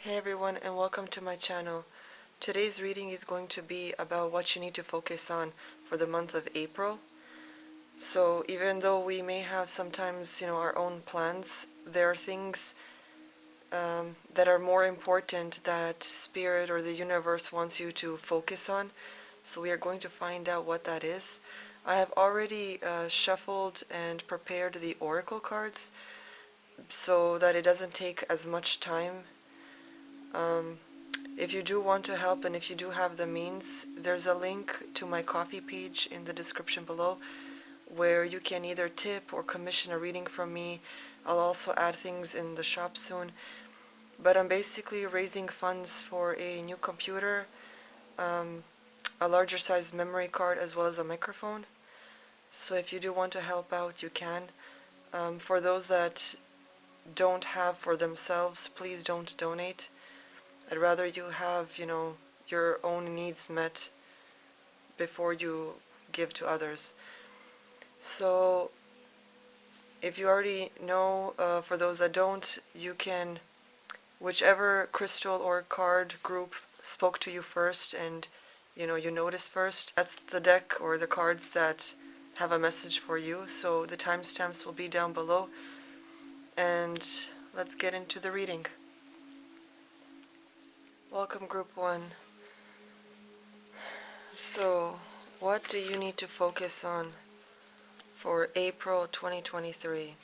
Hey everyone, and welcome to my channel. Today's reading is going to be about what you need to focus on for the month of April. So even though we may have sometimes, our own plans, there are things that are more important that Spirit or the universe wants you to focus on. So we are going to find out what that is. I have already shuffled and prepared the oracle cards so that it doesn't take as much time. If you do want to help and if you do have the means, there's a link to my Ko-fi page in the description below where you can either tip or commission a reading from me. I'll also add things in the shop soon. But I'm basically raising funds for a new computer, a larger size memory card, as well as a microphone. So if you do want to help out, you can. For those that don't have for themselves, please don't donate. I'd rather you have, your own needs met before you give to others. So if you already know, for those that don't, you can, whichever crystal or card group spoke to you first and you noticed first, that's the deck or the cards that have a message for you. So the timestamps will be down below, and let's get into the reading. Welcome, group 1. So what do you need to focus on for April 2023?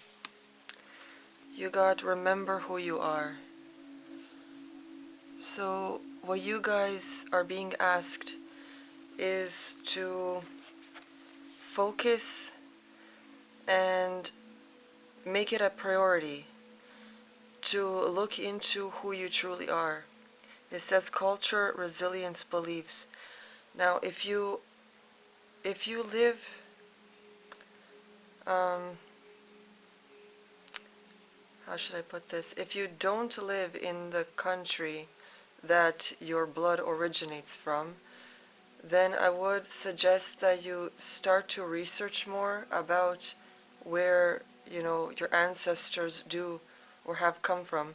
You got remember who you are. So what you guys are being asked is to focus and make it a priority to look into who you truly are. It says culture, resilience, beliefs. Now if you live how should I put this? If you don't live in the country that your blood originates from, then I would suggest that you start to research more about where, your ancestors do or have come from.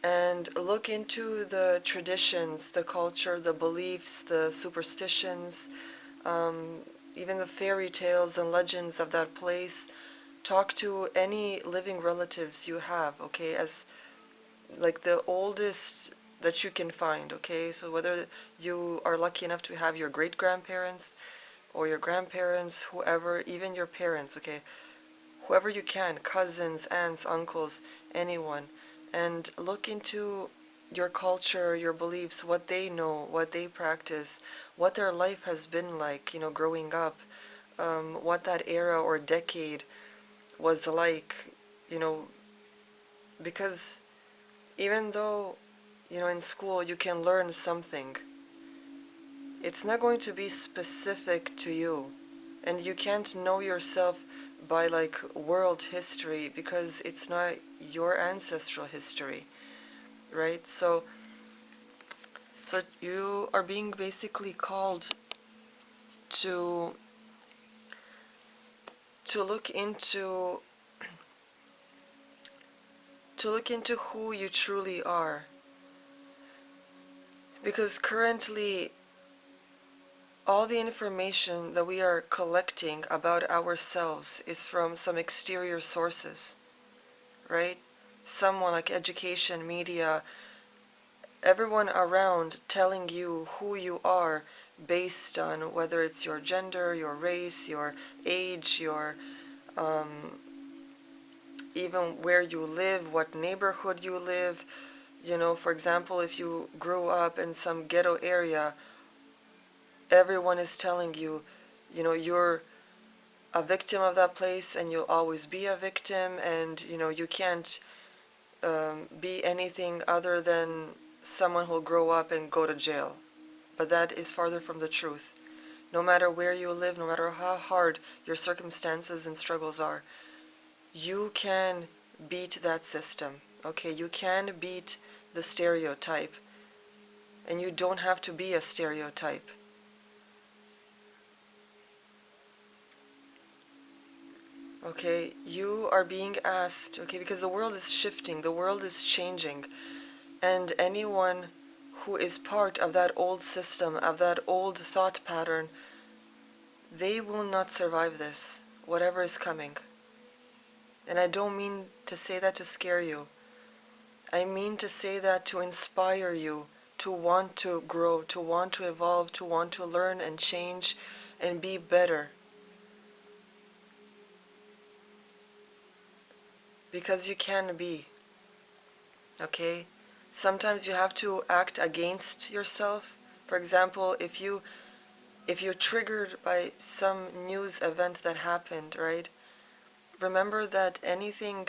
And look into the traditions, the culture, the beliefs, the superstitions, even the fairy tales and legends of that place. Talk to any living relatives you have, okay, as like the oldest that you can find, okay? So whether you are lucky enough to have your great-grandparents or your grandparents, whoever, even your parents, okay? Whoever you can, cousins, aunts, uncles, anyone. And look into your culture, your beliefs, what they know, what they practice, what their life has been like, growing up, what that era or decade was like, because even though, in school you can learn something, it's not going to be specific to you. And you can't know yourself by like world history because it's not your ancestral history, right? So you are being basically called to look into who you truly are. Because currently, all the information that we are collecting about ourselves is from some exterior sources, right? Someone like education, media, everyone around telling you who you are based on whether it's your gender, your race, your age, your even where you live, what neighborhood you live. For example, if you grew up in some ghetto area, everyone is telling you, you're a victim of that place and you'll always be a victim, and you can't be anything other than someone who'll grow up and go to jail. But that is farther from the truth. No matter where you live, no matter how hard your circumstances and struggles are, you can beat that system, okay? You can beat the stereotype, and you don't have to be a stereotype. Okay, you are being asked, okay, because the world is shifting, the world is changing. And anyone who is part of that old system, of that old thought pattern, they will not survive this, whatever is coming. And I don't mean to say that to scare you. I mean to say that to inspire you to want to grow, to want to evolve, to want to learn and change and be better. Because you can be, okay? Sometimes you have to act against yourself. For example, if you're triggered by some news event that happened, right? Remember that anything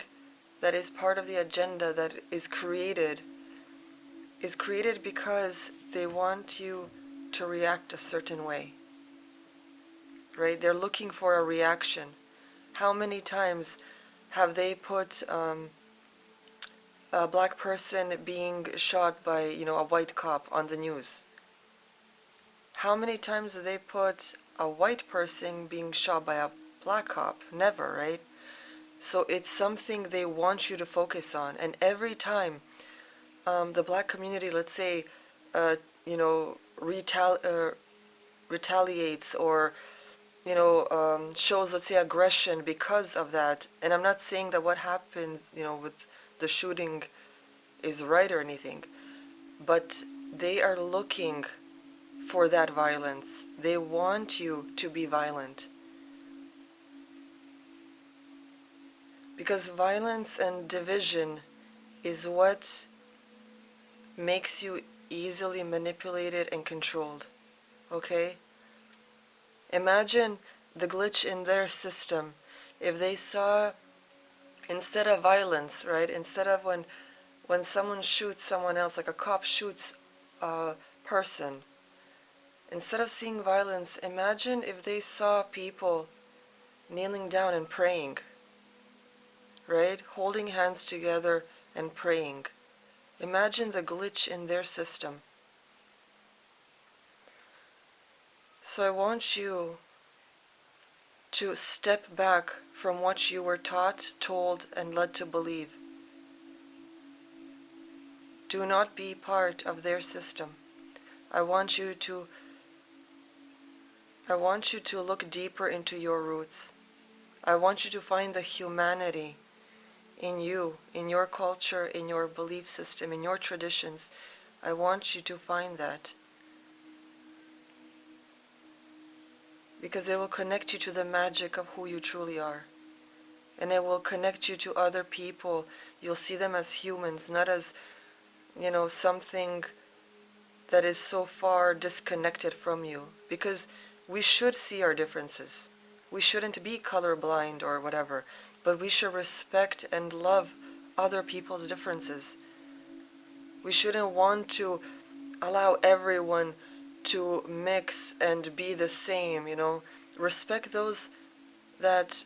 that is part of the agenda that is created because they want you to react a certain way, right? They're looking for a reaction. How many times have they put a black person being shot by, a white cop on the news? How many times do they put a white person being shot by a black cop? Never, right? So it's something they want you to focus on. And every time the black community, let's say, you know, retaliates or, shows, let's say, aggression because of that. And I'm not saying that what happened, with the shooting is right or anything, but they are looking for that violence. They want you to be violent. Because violence and division is what makes you easily manipulated and controlled. Okay? Imagine the glitch in their system. If they saw, instead of violence, right? Instead of when someone shoots someone else, like a cop shoots a person, instead of seeing violence, imagine if they saw people kneeling down and praying, right? Holding hands together and praying. Imagine the glitch in their system. So I want you to step back from what you were taught, told, and led to believe. Do not be part of their system. I want you to look deeper into your roots. I want you to find the humanity in you, in your culture, in your belief system, in your traditions. I want you to find that. Because it will connect you to the magic of who you truly are. And it will connect you to other people. You'll see them as humans, not as, something that is so far disconnected from you. Because we should see our differences. We shouldn't be colorblind or whatever, but we should respect and love other people's differences. We shouldn't want to allow everyone to mix and be the same, Respect those that,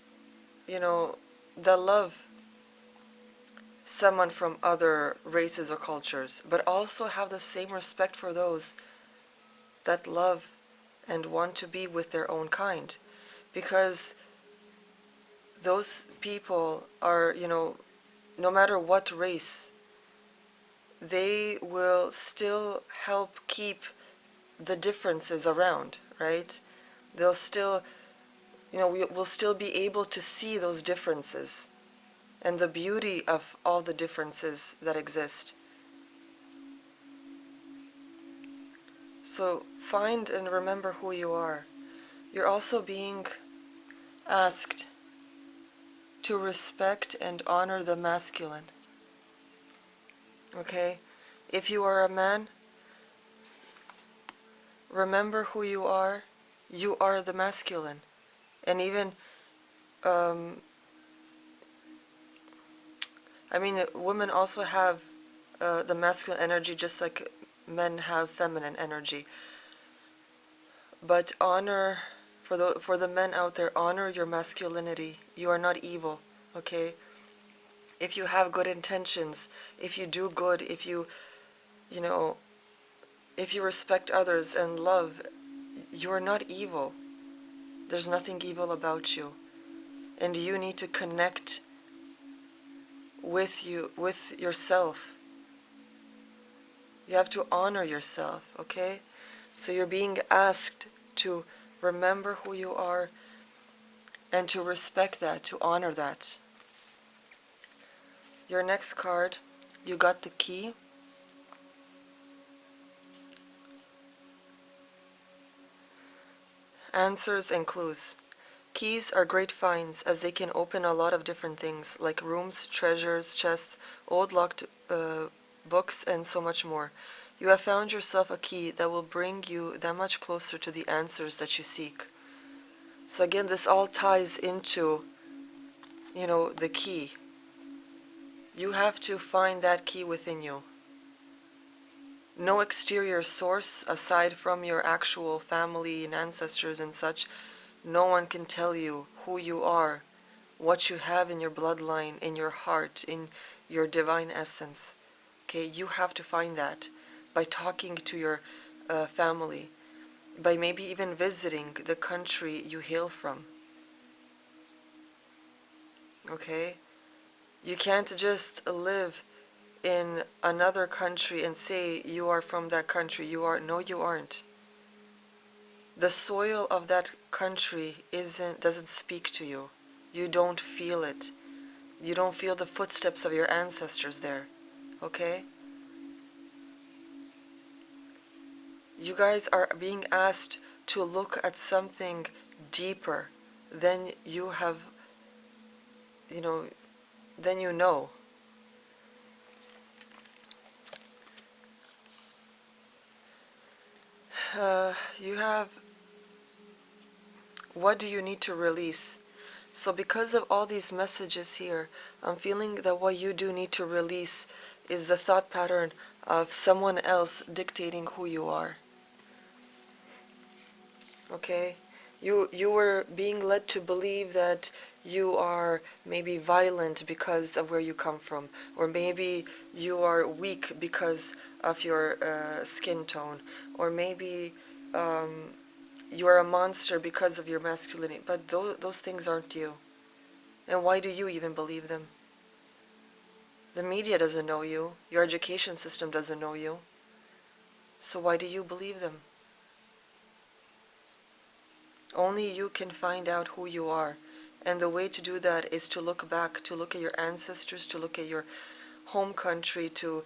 that love someone from other races or cultures, but also have the same respect for those that love and want to be with their own kind. Because those people are, no matter what race, they will still help keep the differences around, right? They'll still, we'll still be able to see those differences and the beauty of all the differences that exist. So find and remember who you are. You're also being asked to respect and honor the masculine. Okay? If you are a man, remember who you are. You are the masculine. And even, women also have the masculine energy just like men have feminine energy. But honor, for the men out there, honor your masculinity. You are not evil, okay? If you have good intentions, if you do good, if you respect others and love, you are not evil. There's nothing evil about you. And you need to connect with yourself You have to honor yourself, okay? So you're being asked to remember who you are and to respect that, to honor that. Your next card, you got the key. Answers and clues. Keys are great finds as they can open a lot of different things like rooms, treasures, chests, old locked books, and so much more. You have found yourself a key that will bring you that much closer to the answers that you seek. So again, this all ties into, the key. You have to find that key within you. No exterior source aside from your actual family and ancestors and such. No one can tell you who you are, what you have in your bloodline, in your heart, in your divine essence. Okay, you have to find that by talking to your family, by maybe even visiting the country you hail from. Okay? You can't just live in another country and say you are from that country. No, you aren't. The soil of that country doesn't speak to you. You don't feel it. You don't feel the footsteps of your ancestors there. Okay? You guys are being asked to look at something deeper than you have, than you know. You have, what do you need to release? So because of all these messages here, I'm feeling that what you do need to release is the thought pattern of someone else dictating who you are. Okay? You were being led to believe that you are maybe violent because of where you come from, or maybe you are weak because of your skin tone, or maybe you are a monster because of your masculinity. But those things aren't you. And why do you even believe them? The media doesn't know you. Your education system doesn't know you. So why do you believe them? Only you can find out who you are. And the way to do that is to look back, to look at your ancestors, to look at your home country, to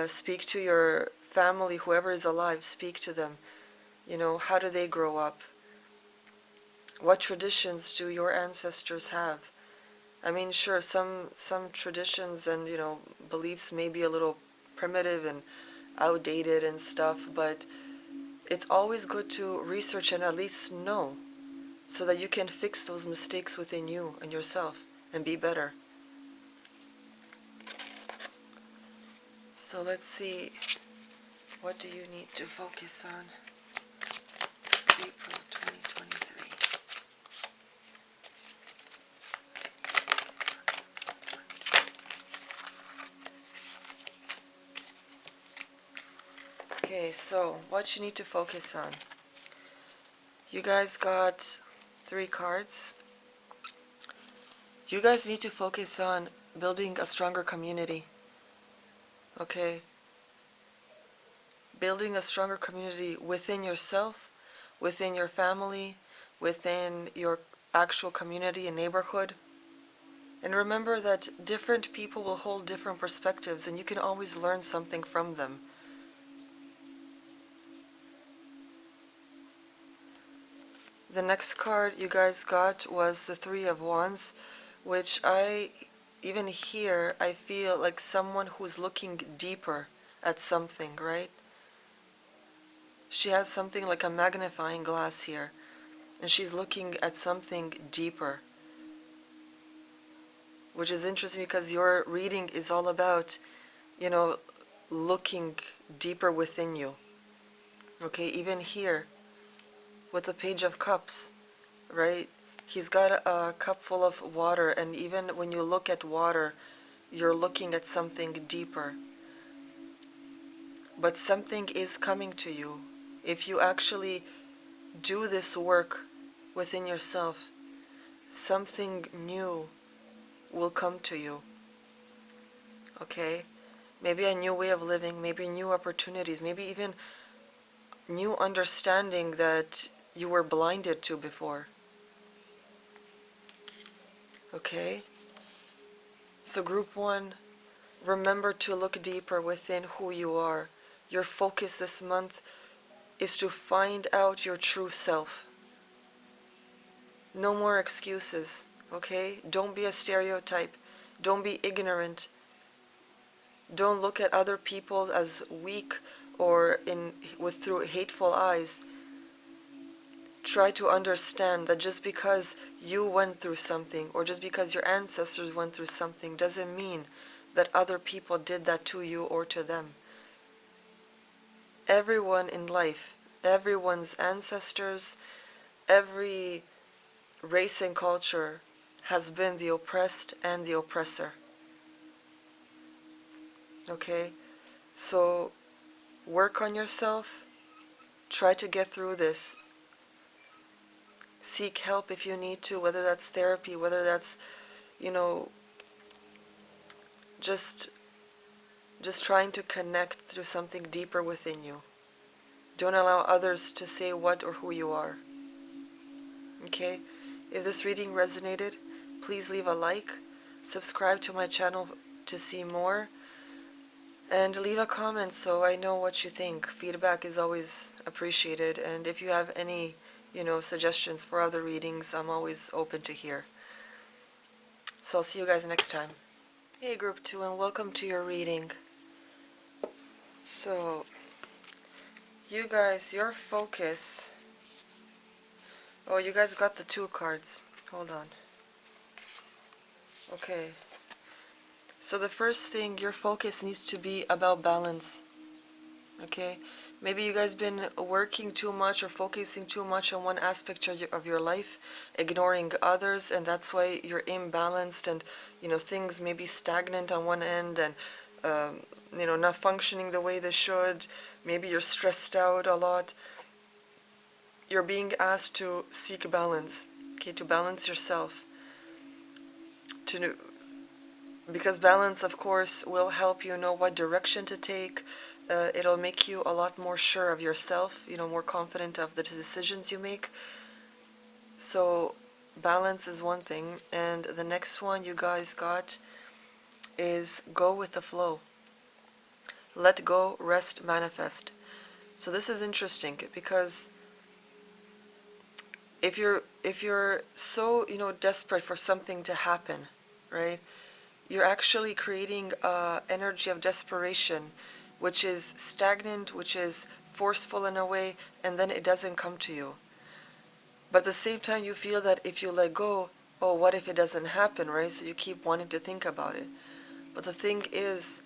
speak to your family, whoever is alive, speak to them. How do they grow up? What traditions do your ancestors have? I mean, sure, some traditions and, beliefs may be a little primitive and outdated and stuff, but it's always good to research and at least know so that you can fix those mistakes within you and yourself and be better. So let's see, what do you need to focus on? April 2023. Okay, so what you need to focus on. You guys got 3 cards. You guys need to focus on building a stronger community. Okay? Building a stronger community within yourself, within your family, within your actual community and neighborhood. And remember that different people will hold different perspectives and you can always learn something from them. The next card you guys got was the 3 of Wands, which even here, I feel like someone who's looking deeper at something, right? She has something like a magnifying glass here, and she's looking at something deeper, which is interesting because your reading is all about, looking deeper within you. Okay, even here, with the Page of Cups, right? He's got a cup full of water, and even when you look at water, you're looking at something deeper. But something is coming to you. If you actually do this work within yourself, something new will come to you. Okay? maybe a new way of living, maybe new opportunities, maybe even new understanding that you were blinded to before. Okay? So group 1, remember to look deeper within who you are. Your focus this month is to find out your true self. No more excuses, okay? Don't be a stereotype. Don't be ignorant. Don't look at other people as weak or through hateful eyes. Try to understand that just because you went through something or just because your ancestors went through something doesn't mean that other people did that to you or to them. Everyone in life, everyone's ancestors, every race and culture has been the oppressed and the oppressor. Okay? So work on yourself. Try to get through this. Seek help if you need to, whether that's therapy, whether that's, just trying to connect through something deeper within you. Don't allow others to say what or who you are. Okay? If this reading resonated, please leave a like, subscribe to my channel to see more, and leave a comment so I know what you think. Feedback is always appreciated, and if you have any, suggestions for other readings, I'm always open to hear. So I'll see you guys next time. Hey group 2, and welcome to your reading. So, you guys, your focus... Oh, you guys got the 2 cards. Hold on. Okay. So the first thing, your focus needs to be about balance. Okay? Maybe you guys been working too much or focusing too much on one aspect of your life, ignoring others, and that's why you're imbalanced and, things may be stagnant on one end and, not functioning the way they should. Maybe you're stressed out a lot. You're being asked to seek balance, okay, to balance yourself. Because balance, of course, will help you know what direction to take. It'll make you a lot more sure of yourself, more confident of the decisions you make. So balance is one thing. And the next one you guys got is go with the flow. Let go, rest, manifest. So this is interesting because if you're so, desperate for something to happen, right? You're actually creating an energy of desperation, which is stagnant, which is forceful in a way, and then it doesn't come to you. But at the same time, you feel that if you let go, oh, what if it doesn't happen, right? So you keep wanting to think about it. But the thing is,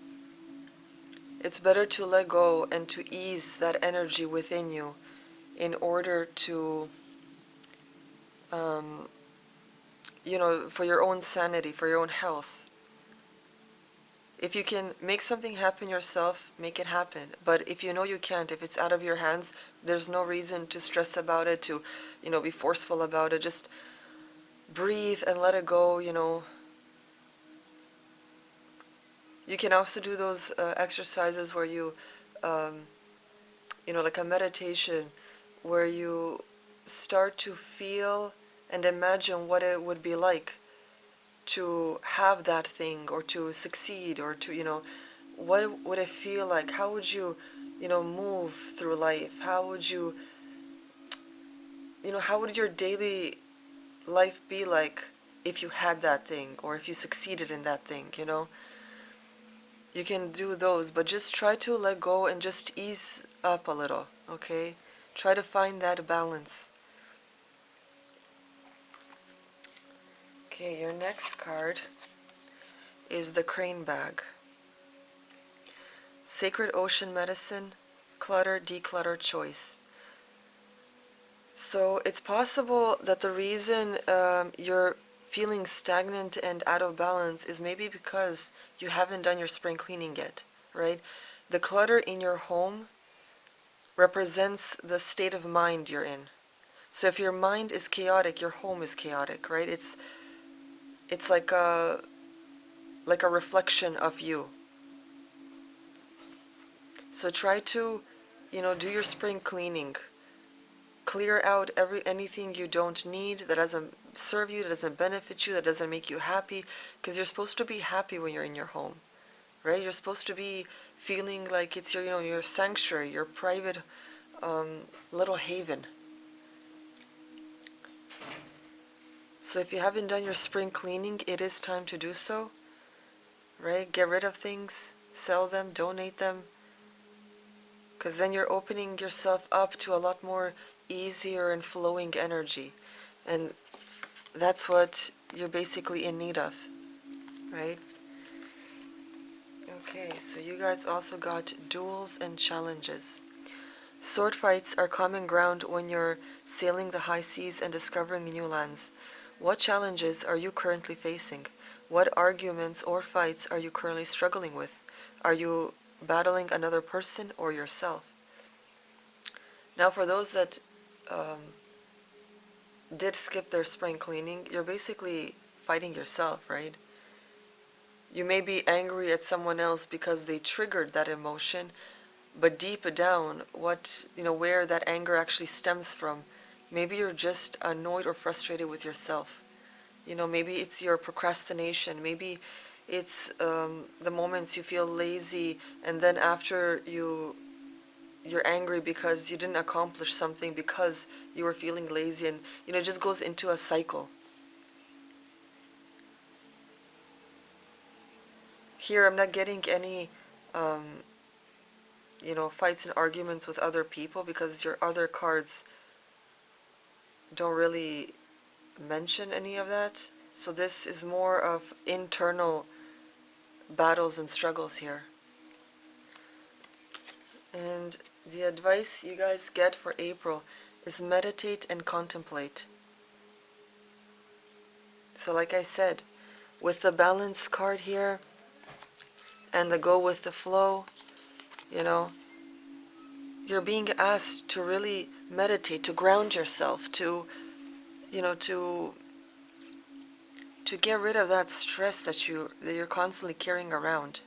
it's better to let go and to ease that energy within you in order to, for your own sanity, for your own health. If you can make something happen yourself, make it happen. But if you know you can't, if it's out of your hands, there's no reason to stress about it, to, be forceful about it. Just breathe and let it go, You can also do those exercises where you, like a meditation, where you start to feel and imagine what it would be like to have that thing or to succeed or to, what would it feel like? How would you, move through life? How would you, how would your daily life be like if you had that thing or if you succeeded in that thing, You can do those, but just try to let go and just ease up a little, okay? Try to find that balance. Okay, your next card is the crane bag. Sacred ocean medicine, clutter, declutter, choice. So it's possible that the reason you're feeling stagnant and out of balance is maybe because you haven't done your spring cleaning yet, right? The clutter in your home represents the state of mind you're in. So if your mind is chaotic, your home is chaotic, right? It's like a reflection of you. So try to, do your spring cleaning. Clear out anything you don't need, that doesn't serve you, that doesn't benefit you, that doesn't make you happy, because you're supposed to be happy when you're in your home, right? You're supposed to be feeling like it's your, your sanctuary, your private little haven. So if you haven't done your spring cleaning, it is time to do so, right? Get rid of things, sell them, donate them, because then you're opening yourself up to a lot more easier and flowing energy. And that's what you're basically in need of, right? Okay, so you guys also got duels and challenges. Sword fights are common ground when you're sailing the high seas and discovering new lands. What challenges are you currently facing? What arguments or fights are you currently struggling with? Are you battling another person or yourself? Now, for those that did skip their spring cleaning, you're basically fighting yourself, right? You may be angry at someone else because they triggered that emotion, but deep down, where that anger actually stems from, maybe you're just annoyed or frustrated with yourself. Maybe it's your procrastination. Maybe it's the moments you feel lazy, and then after you're angry because you didn't accomplish something because you were feeling lazy, and it just goes into a cycle. Here, I'm not getting any, fights and arguments with other people, because your other cards don't really mention any of that. So this is more of internal battles and struggles here. And the advice you guys get for April is meditate and contemplate. So like I said, with the balance card here and the go with the flow, you're being asked to really meditate, to ground yourself, to get rid of that stress that you're constantly carrying around.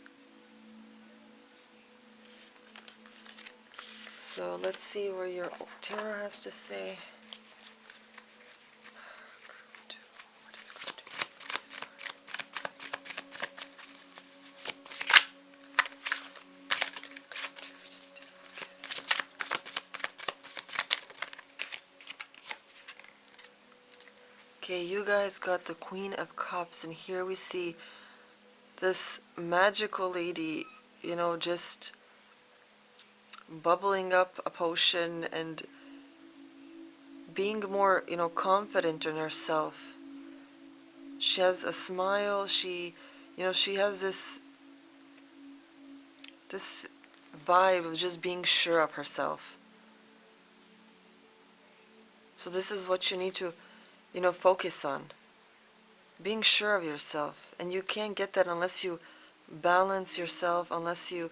So let's see where your tarot has to say. Okay, you guys got the Queen of Cups, and here we see this magical lady, just bubbling up a potion and being more, confident in herself. She has a smile. She has this vibe of just being sure of herself. So this is what you need to, focus on. Being sure of yourself. And you can't get that unless you balance yourself, unless you,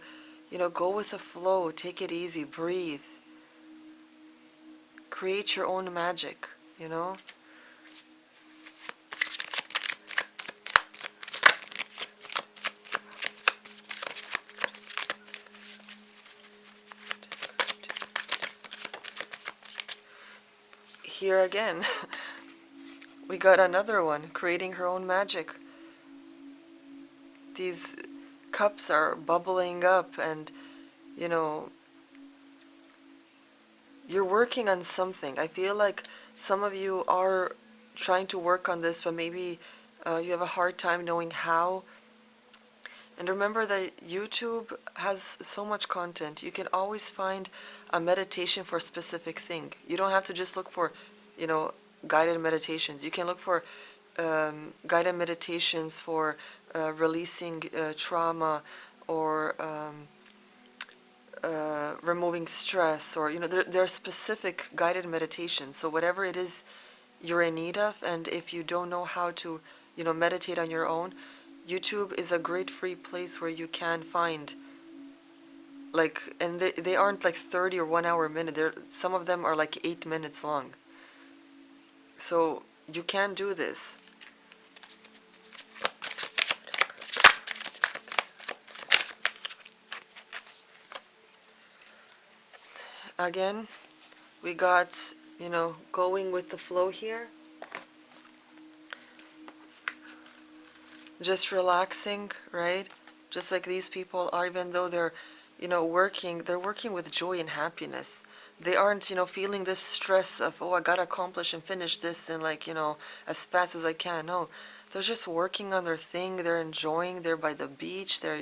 go with the flow, take it easy, breathe. Create your own magic, Here again, we got another one, creating her own magic. These cups are bubbling up, and, you're working on something. I feel like some of you are trying to work on this, but maybe you have a hard time knowing how. And remember that YouTube has so much content. You can always find a meditation for a specific thing. You don't have to just look for, guided meditations. You can look for guided meditations for releasing trauma, or removing stress, or there are specific guided meditations. So whatever it is you're in need of, and if you don't know how to meditate on your own, YouTube is a great free place where you can find, and they aren't like 30 or 1 hour a minute. Some of them are like 8 minutes long. So you can do this. again, we got, going with the flow here. Just relaxing, right? Just like these people are, even though they're, they're working with joy and happiness. They aren't, feeling this stress of, oh, I gotta accomplish and finish this and like, as fast as I can. No, they're just working on their thing. They're enjoying. They're by the beach. They're,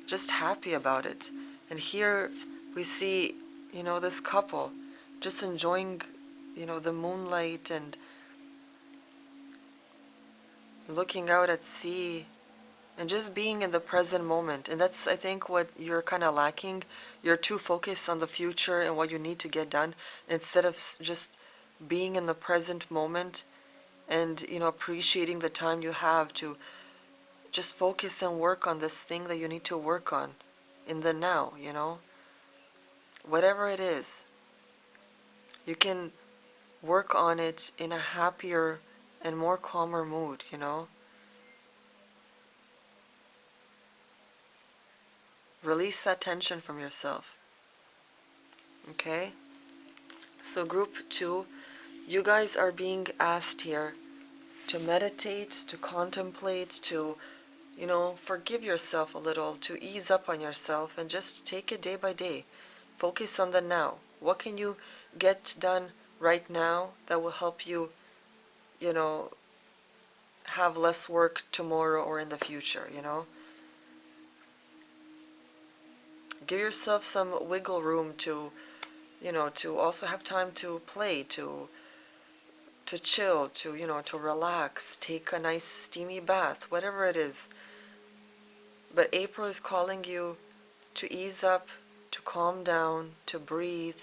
just happy about it. And here we see, this couple just enjoying, the moonlight and looking out at sea and just being in the present moment. And that's, I think, what you're kind of lacking. You're too focused on the future and what you need to get done instead of just being in the present moment and, appreciating the time you have to just focus and work on this thing that you need to work on in the now, whatever it is. You can work on it in a happier and more calmer mood, Release that tension from yourself. Okay? So group 2, you guys are being asked here to meditate, to contemplate, to, forgive yourself a little, to ease up on yourself and just take it day by day. Focus on the now. What can you get done right now that will help you, have less work tomorrow or in the future, Give yourself some wiggle room to, to also have time to play, to chill, to relax, take a nice steamy bath, whatever it is. But April is calling you to ease up, to calm down, to breathe,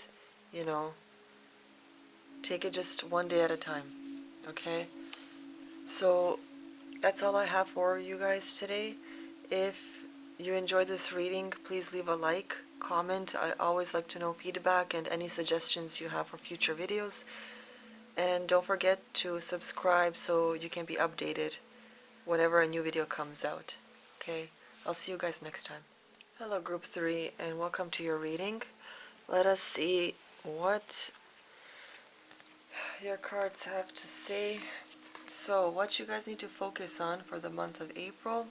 take it just one day at a time, okay? So that's all I have for you guys today. If you enjoyed this reading, please leave a like, comment. I always like to know feedback and any suggestions you have for future videos. And don't forget to subscribe so you can be updated whenever a new video comes out. Okay, I'll see you guys next time. Hello group 3 and welcome to your reading. Let us see what your cards have to say. So what you guys need to focus on for the month of April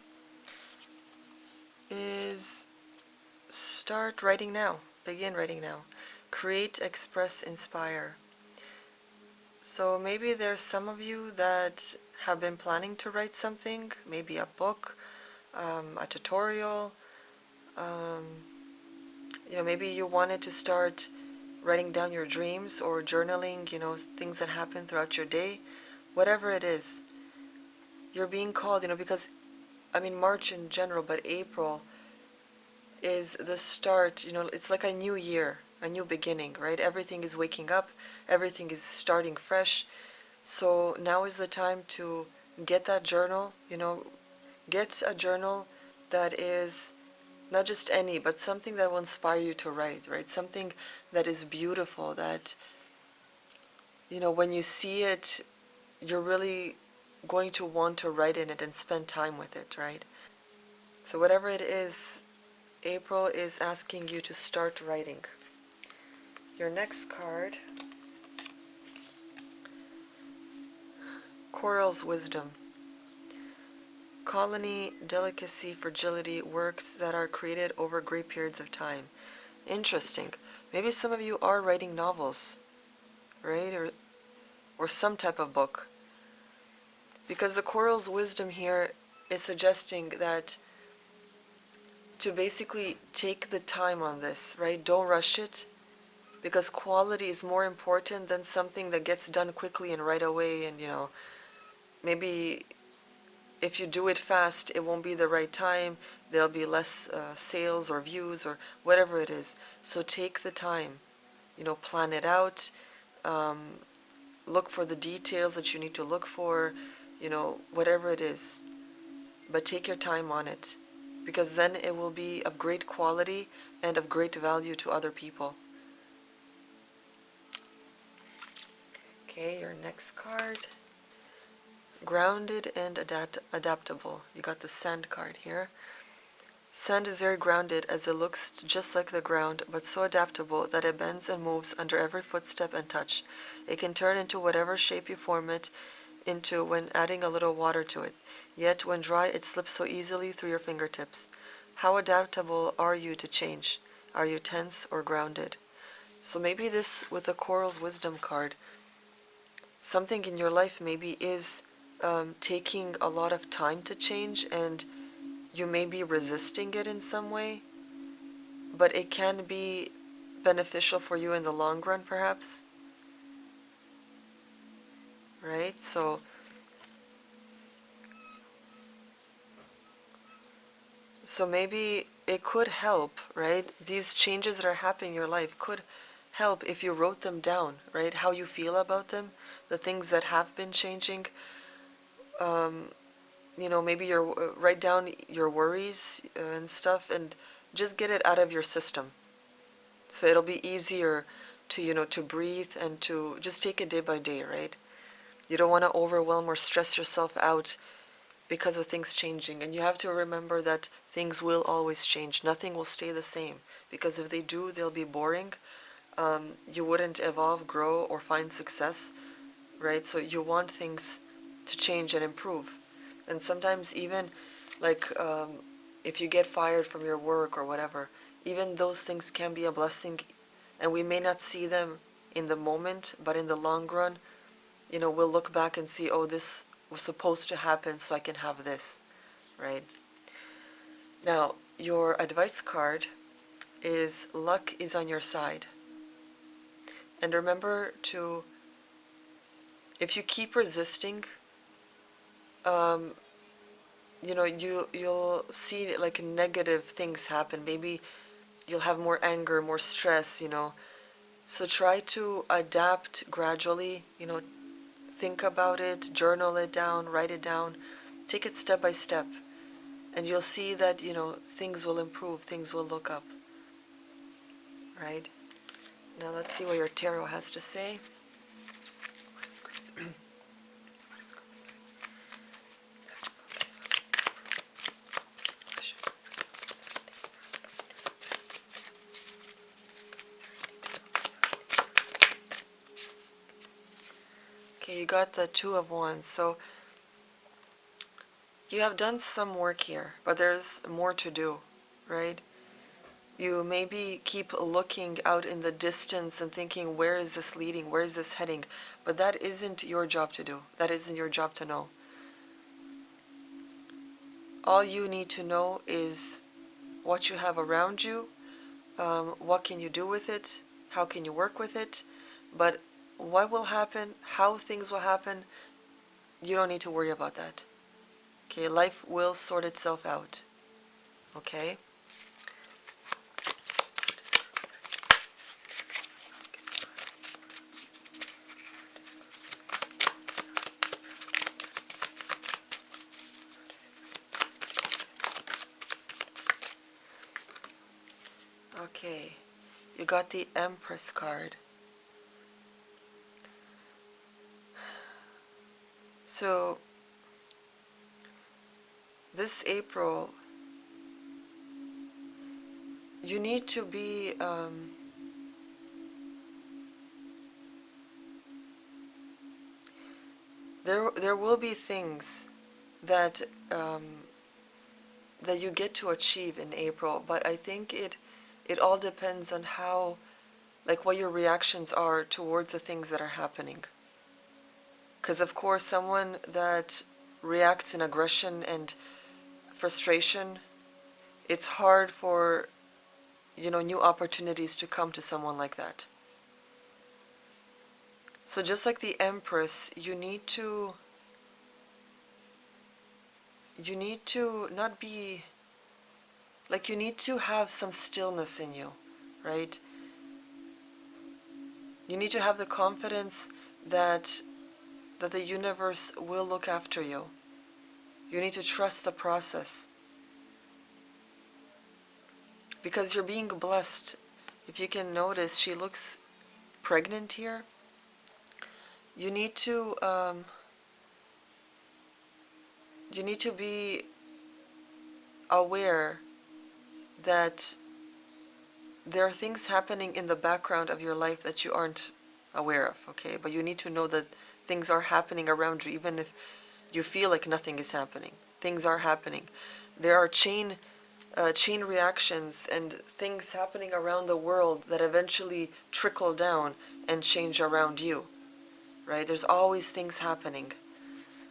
is start writing now. Begin writing now. Create, express, inspire. So maybe there's some of you that have been planning to write something, maybe a book, a tutorial, maybe you wanted to start writing down your dreams or journaling, things that happen throughout your day. Whatever it is, you're being called, because, March in general, but April is the start, it's like a new year, a new beginning, right? Everything is waking up, everything is starting fresh. So now is the time to get that journal, get a journal that is not just any, but something that will inspire you to write, right? Something that is beautiful, that, when you see it, you're really going to want to write in it and spend time with it, right? So whatever it is, April is asking you to start writing. Your next card, Coral's Wisdom. Colony, delicacy, fragility, works that are created over great periods of time. Interesting. Maybe some of you are writing novels, right? Or some type of book. Because the Coral's Wisdom here is suggesting that to basically take the time on this, right? Don't rush it, because quality is more important than something that gets done quickly and right away. And, maybe if you do it fast, it won't be the right time. There'll be less sales or views or whatever it is. So take the time, plan it out. Look for the details that you need to look for, whatever it is. But take your time on it, because then it will be of great quality and of great value to other people. Okay, your next card. Grounded and adaptable. You got the Sand card here. Sand is very grounded as it looks just like the ground, but so adaptable that it bends and moves under every footstep and touch. It can turn into whatever shape you form it into when adding a little water to it. Yet when dry, it slips so easily through your fingertips. How adaptable are you to change? Are you tense or grounded? So maybe this, with the Coral's Wisdom card, something in your life maybe is taking a lot of time to change, and you may be resisting it in some way, but it can be beneficial for you in the long run, perhaps. Right? So maybe it could help, right? These changes that are happening in your life could help if you wrote them down, right? How you feel about them, the things that have been changing. Um, maybe write down your worries and stuff, and just get it out of your system. So it'll be easier to, to breathe and to just take it day by day, right? You don't want to overwhelm or stress yourself out because of things changing. And you have to remember that things will always change. Nothing will stay the same, because if they do, they'll be boring. You wouldn't evolve, grow, or find success, right? So you want things to change and improve. And sometimes even like if you get fired from your work or whatever, even those things can be a blessing, and we may not see them in the moment, but in the long run, we'll look back and see, oh, this was supposed to happen so I can have this, right? Now, your advice card is luck is on your side. And remember to, if you keep resisting, um, you'll see like negative things happen. Maybe you'll have more anger, more stress, So try to adapt gradually, think about it, journal it down, write it down, take it step by step, and you'll see that, things will improve, things will look up, right? Now let's see what your tarot has to say. Okay, you got the Two of Wands. So you have done some work here, but there's more to do, right? You maybe keep looking out in the distance and thinking, where is this leading? Where is this heading? But that isn't your job to do. That isn't your job to know. All you need to know is what you have around you, what can you do with it, how can you work with it. But what will happen, how things will happen, you don't need to worry about that. Okay, life will sort itself out. Okay? Okay, you got the Empress card. So, this April, you need to be, there will be things that, that you get to achieve in April, but I think it all depends on how, like what your reactions are towards the things that are happening. Because of course someone that reacts in aggression and frustration, it's hard for, new opportunities to come to someone like that. So just like the Empress, you need to not be, like you need to have some stillness in you, right? You need to have the confidence that the universe will look after you. You need to trust the process. Because you're being blessed. If you can notice, she looks pregnant here. You need to be aware that there are things happening in the background of your life that you aren't aware of, okay? But you need to know that things are happening around you, even if you feel like nothing is happening. Things are happening. There are chain reactions and things happening around the world that eventually trickle down and change around you, right? There's always things happening.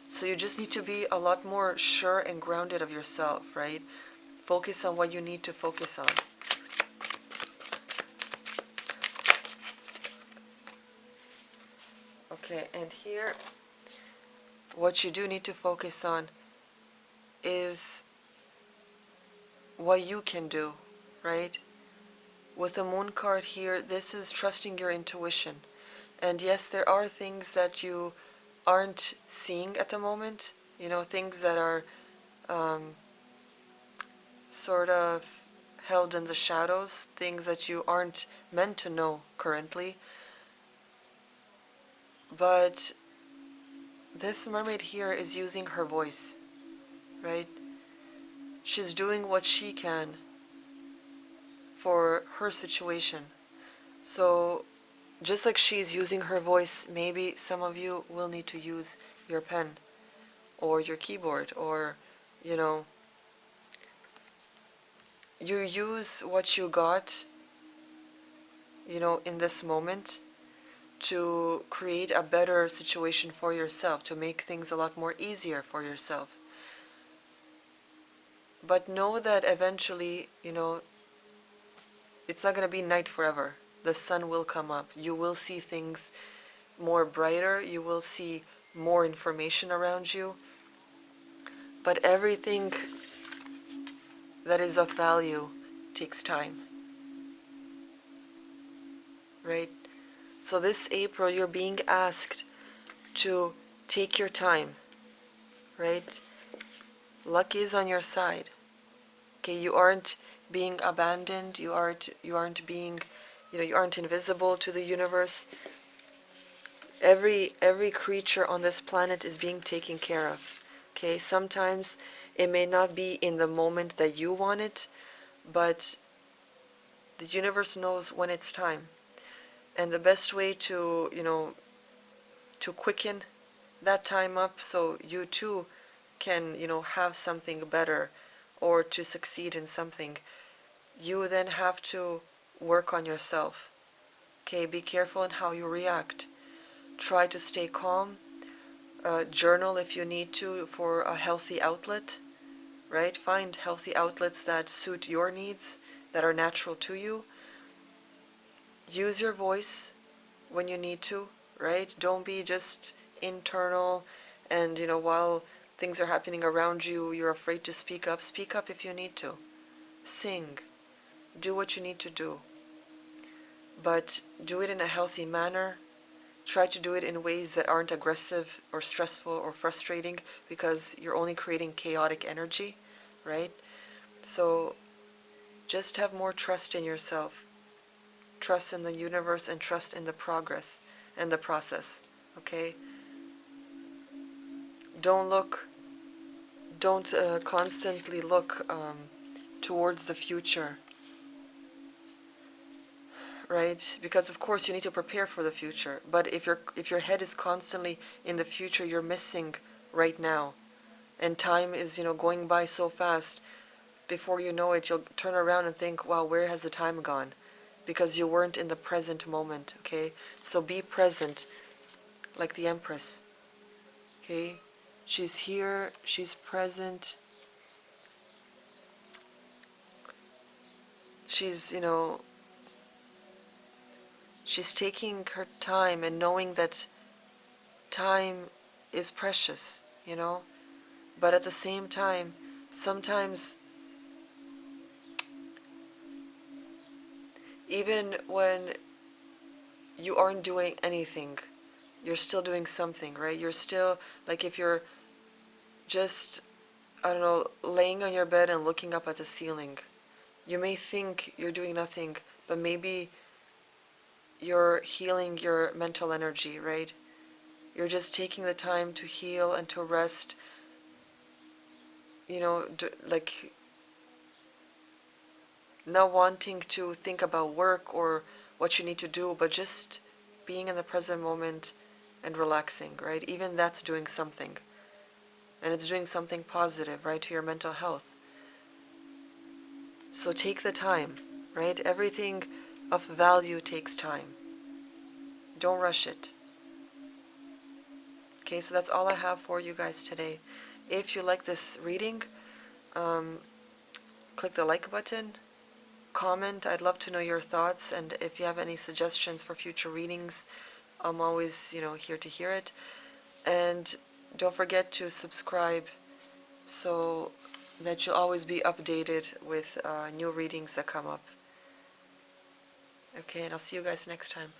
So you just need to be a lot more sure and grounded of yourself, right? Focus on what you need to focus on. Okay, and here, what you do need to focus on is what you can do, right? With the moon card here, this is trusting your intuition. And yes, there are things that you aren't seeing at the moment, things that are sort of held in the shadows, things that you aren't meant to know currently. But this mermaid here is using her voice, right? She's doing what she can for her situation. So just like she's using her voice, maybe some of you will need to use your pen or your keyboard, or you use what you got in this moment to create a better situation for yourself, to make things a lot more easier for yourself. But know that eventually, it's not going to be night forever. The sun will come up. You will see things more brighter. You will see more information around you. But everything that is of value takes time, right? So this April, you're being asked to take your time, right? Luck is on your side. Okay, you aren't being abandoned. You aren't being, you aren't invisible to the universe. Every creature on this planet is being taken care of. Okay, sometimes it may not be in the moment that you want it, but the universe knows when it's time. And the best way to, to quicken that time up so you too can, have something better or to succeed in something, you then have to work on yourself. Okay, be careful in how you react. Try to stay calm. Journal if you need to for a healthy outlet, right? Find healthy outlets that suit your needs, that are natural to you. Use your voice when you need to, right? Don't be just internal and, while things are happening around you, you're afraid to speak up. Speak up if you need to. Sing. Do what you need to do. But do it in a healthy manner. Try to do it in ways that aren't aggressive or stressful or frustrating, because you're only creating chaotic energy, right? So just have more trust in yourself. Trust in the universe and trust in the progress and the process, okay? Don't constantly look towards the future, right? Because of course you need to prepare for the future, but if your head is constantly in the future, you're missing right now. And time is, going by so fast. Before you know it, you'll turn around and think, wow, where has the time gone? Because you weren't in the present moment, okay? So be present, like the Empress, okay? She's here, she's present. She's, she's taking her time and knowing that time is precious, But at the same time, sometimes, even when you aren't doing anything, you're still doing something, right? You're still, like if you're just, I don't know, laying on your bed and looking up at the ceiling, you may think you're doing nothing, but maybe you're healing your mental energy, right? You're just taking the time to heal and to rest, like not wanting to think about work or what you need to do, but just being in the present moment and relaxing, right? Even that's doing something. And it's doing something positive, right, to your mental health. So take the time, right? Everything of value takes time. Don't rush it. Okay, so that's all I have for you guys today. If you like this reading, um, click the like button, comment. I'd love to know your thoughts, and if you have any suggestions for future readings, I'm always, here to hear it. And don't forget to subscribe so that you'll always be updated with new readings that come up. Okay, and I'll see you guys next time.